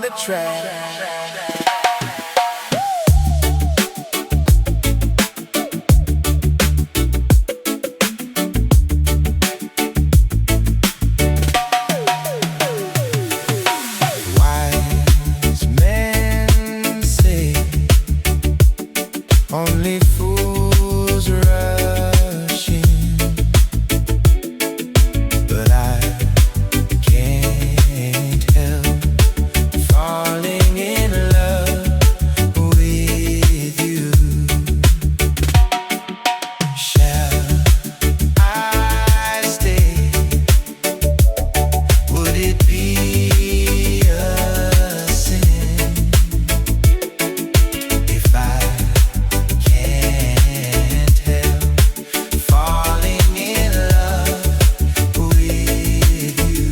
the track. Only fools rush in, but I can't help falling in love with you. Shall I stay? Would it be a sin if I can't help falling in love with you?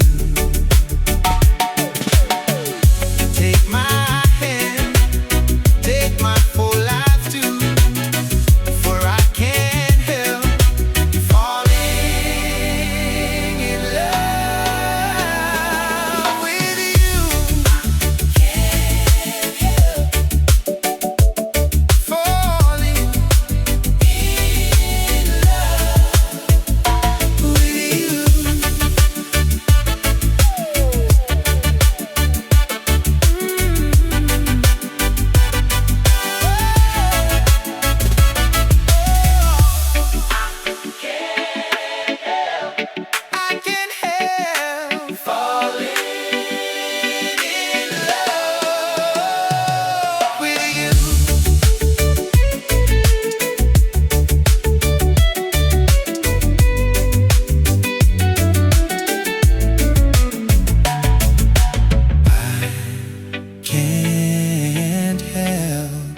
Take my hand, take my whole life too, for I can't help falling in love with you. Can't help falling in love with you. I can't help falling in love with you. Can't help falling in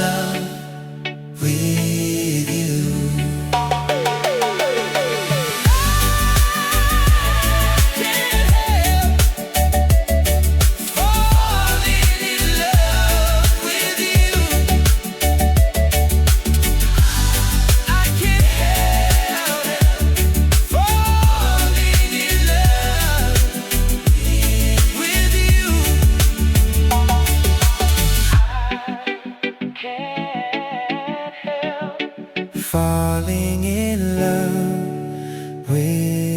love with you. Can't help falling in love with you. I can't help falling in love with you. Can't help falling in love with